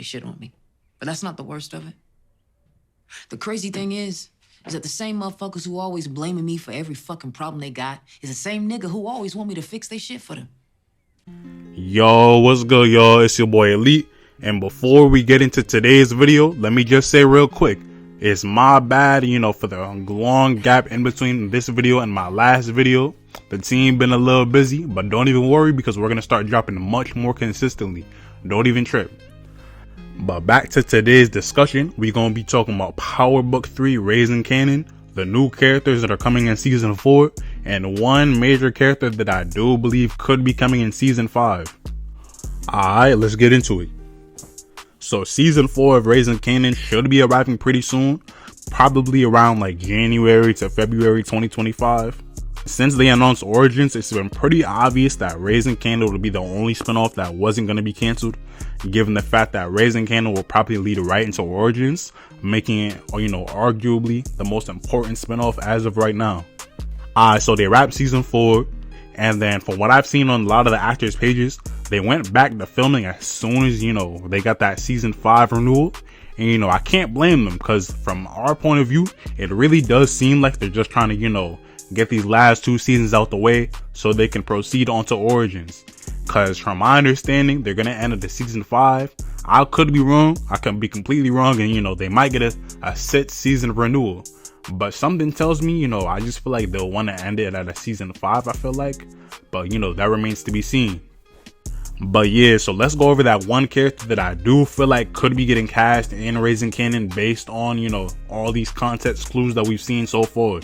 they shit on me. But that's not the worst of it. The crazy thing is that the same motherfuckers who always blaming me for every fucking problem they got is the same nigga who always want me to fix their shit for them. Yo, what's good, y'all? It's your boy Elite. And before we get into today's video, let me just say real quick, it's my bad, for the long gap in between this video and my last video. The team been a little busy, but don't even worry because we're going to start dropping much more consistently. Don't even trip. But back to today's discussion, we're going to be talking about Power Book 3 Raising Kanan, the new characters that are coming in Season 4, and one major character that I do believe could be coming in Season 5. Alright, let's get into it. So Season 4 of Raising Kanan should be arriving pretty soon, probably around like January to February 2025. Since they announced Origins, it's been pretty obvious that Raising Kanan would be the only spinoff that wasn't going to be cancelled, given the fact that Raising Kanan will probably lead right into Origins, making it, arguably the most important spinoff as of right now. So they wrapped Season 4, and then from what I've seen on a lot of the actors' pages, they went back to filming as soon as, they got that Season 5 renewal. And, I can't blame them, because from our point of view, it really does seem like they're just trying to, get these last 2 seasons out the way so they can proceed onto Origins. Because from my understanding, they're going to end at the Season 5. I could be wrong. I could be completely wrong. And, they might get a set season renewal. But something tells me, I just feel like they'll want to end it at a Season 5, I feel like. But, that remains to be seen. But yeah, so let's go over that one character that I do feel like could be getting cast in Raising Kanan based on, all these context clues that we've seen so far.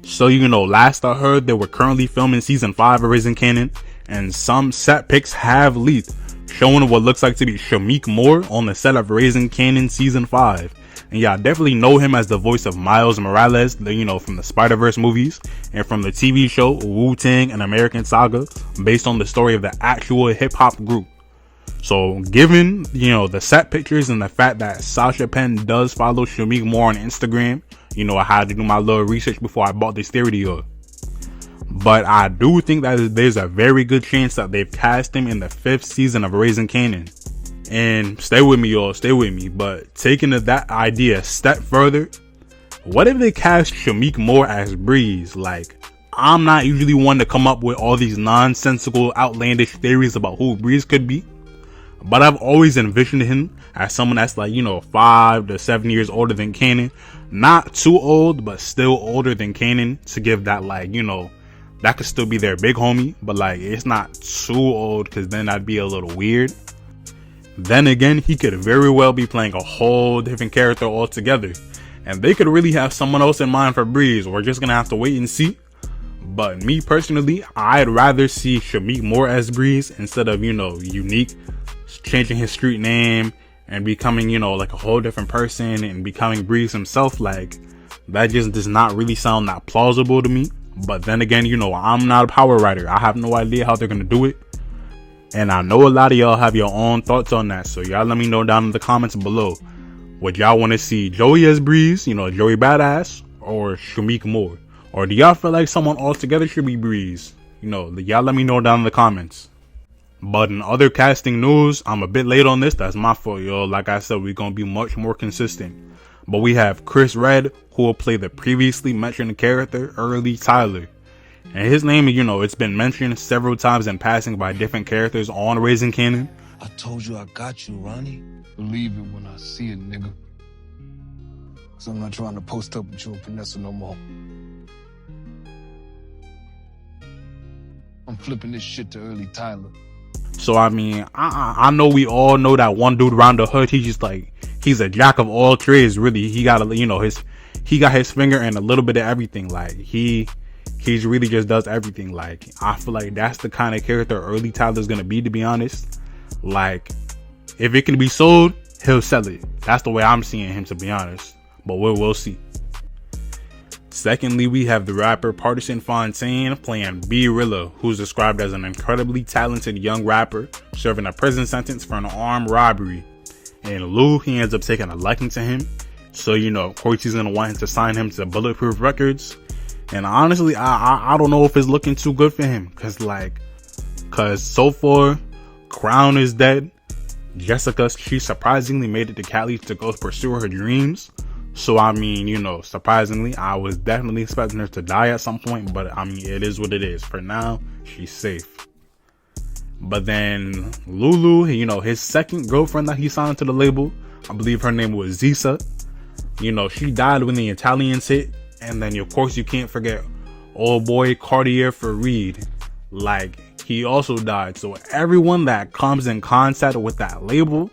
So, last I heard, they were currently filming Season 5 of Raising Kanan, and some set pics have leaked, showing what looks like to be Shameik Moore on the set of Raising Kanan Season 5. And yeah, I definitely know him as the voice of Miles Morales, from the Spider-Verse movies, and from the TV show Wu-Tang: An American Saga, based on the story of the actual hip-hop group. So given, the set pictures and the fact that Sasha Penn does follow Shameik Moore on Instagram, I had to do my little research before I bought this theory up. But I do think that there's a very good chance that they've cast him in the 5th season of Raising Kanan. And stay with me, y'all, stay with me. But taking that idea a step further, what if they cast Shameik Moore as Breeze? Like, I'm not usually one to come up with all these nonsensical, outlandish theories about who Breeze could be. But I've always envisioned him as someone that's like, 5 to 7 years older than Kanan. Not too old, but still older than Kanan, to give that, that could still be their big homie. But, it's not too old, because then that'd be a little weird. Then again, he could very well be playing a whole different character altogether. And they could really have someone else in mind for Breeze. We're just going to have to wait and see. But me personally, I'd rather see Shameik Moore as Breeze instead of, Unique changing his street name and becoming, like a whole different person and becoming Breeze himself. Like, that just does not really sound that plausible to me. But then again, I'm not a power writer. I have no idea how they're going to do it. And I know a lot of y'all have your own thoughts on that. So y'all let me know down in the comments below. Would y'all want to see Joey as Breeze, Joey Badass, or Shameik Moore? Or do y'all feel like someone altogether should be Breeze? Y'all let me know down in the comments. But in other casting news, I'm a bit late on this. That's my fault, y'all. Like I said, we're going to be much more consistent. But we have Chris Redd, who will play the previously mentioned character, Early Tyler. And his name, it's been mentioned several times in passing by different characters on Raising Kanan. I told you I got you, Ronnie. Believe it when I see it, nigga. Cause I'm not trying to post up with you and Vanessa no more. I'm flipping this shit to Early Tyler. So I mean, I know we all know that one dude around the hood. He's just he's a jack of all trades. Really, he got he got his finger in a little bit of everything. Like he really just does everything. Like, I feel like that's the kind of character Early Tyler's gonna be, to be honest. Like, if it can be sold, he'll sell it. That's the way I'm seeing him, to be honest. But we'll see. Secondly, we have the rapper Partisan Fontaine playing B-Rilla, who's described as an incredibly talented young rapper serving a prison sentence for an armed robbery. And Lou, he ends up taking a liking to him. So, of course, he's going to want him to sign him to Bulletproof Records. And honestly, I don't know if it's looking too good for him. Because so far, Crown is dead. Jessica, she surprisingly made it to Cali to go pursue her dreams. So I mean, you know, surprisingly, I was definitely expecting her to die at some point, but I mean, it is what it is. For now, she's safe. But then Lulu, you know, his second girlfriend that he signed to the label, I believe her name was Zisa. You know, she died when the Italians hit. And then, of course, you can't forget old boy Cartier Farid. Like, he also died. So everyone that comes in contact with that label,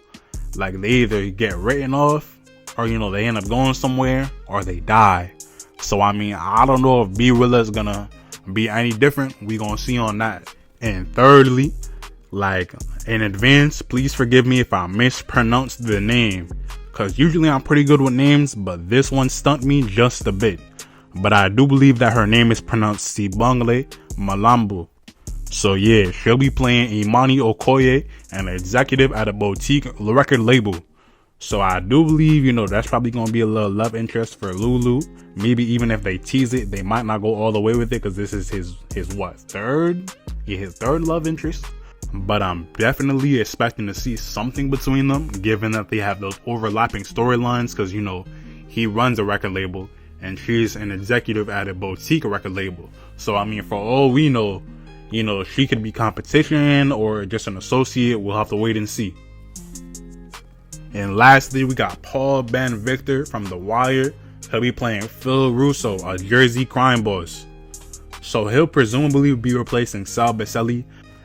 like, they either get written off, or, you know, they end up going somewhere, or they die. So, I mean, I don't know if B-Rilla is gonna be any different. We gonna see on that. And thirdly, like, in advance, please forgive me if I mispronounce the name, because usually I'm pretty good with names, but this one stumped me just a bit. But I do believe that her name is pronounced Sibangle Malambo. So yeah, she'll be playing Imani Okoye, an executive at a boutique record label. So I do believe, you know, that's probably going to be a little love interest for Lulu. Maybe even if they tease it, they might not go all the way with it, because this is his what, third? Yeah, his third love interest. But I'm definitely expecting to see something between them, given that they have those overlapping storylines, because, you know, he runs a record label and she's an executive at a boutique record label. So I mean, for all we know, you know, she could be competition or just an associate. We'll have to wait and see. And lastly, we got Paul Ben Victor from The Wire. He'll be playing Phil Russo, a Jersey crime boss. So he'll presumably be replacing Sal Baselli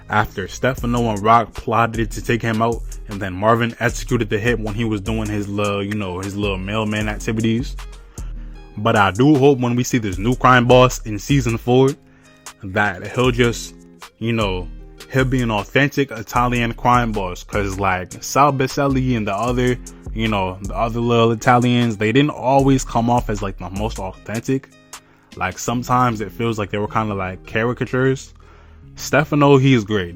after Stefano and Rock plotted to take him out, and then Marvin executed the hit when he was doing his little, you know, his little mailman activities. But I do hope when we see this new crime boss in season 4 that he'll just, you know, he'll be an authentic Italian crime boss, because like Sal Baselli and the other, you know, the other little Italians, they didn't always come off as like the most authentic. Like sometimes it feels like they were kind of like caricatures. Stefano, he's great,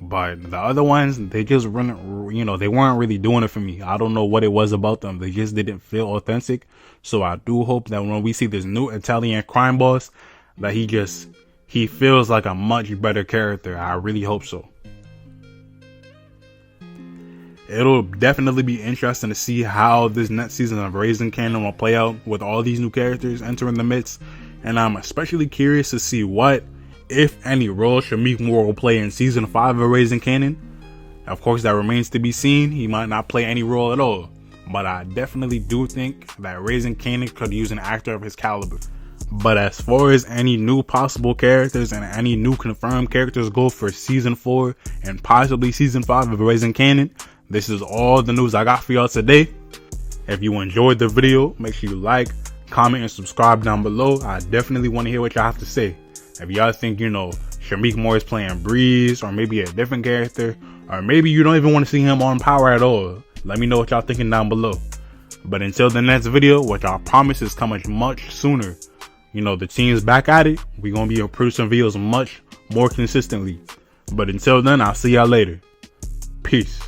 but the other ones, they just weren't, you know, they weren't really doing it for me. I don't know what it was about them, they just didn't feel authentic. So I do hope that when we see this new Italian crime boss, that he feels like a much better character. I really hope so. It'll definitely be interesting to see how this next season of Raising Kanan will play out with all these new characters entering the midst, and I'm especially curious to see what, if any, role Shameik Moore will play in season 5 of Raising Kanan. Of course, that remains to be seen. He might not play any role at all, but I definitely do think that Raising Kanan could use an actor of his caliber. But as far as any new possible characters and any new confirmed characters go for season 4 and possibly season 5 of Raising Kanan, this is all the news I got for y'all today. If you enjoyed the video, make sure you like, comment, and subscribe down below. I definitely want to hear what y'all have to say. If y'all think, you know, Shameik Moore is playing Breeze, or maybe a different character, or maybe you don't even want to see him on Power at all, let me know what y'all thinking down below. But until the next video, which I promise is coming much sooner, you know, the team's back at it. We're going to be producing videos much more consistently. But until then, I'll see y'all later. Peace.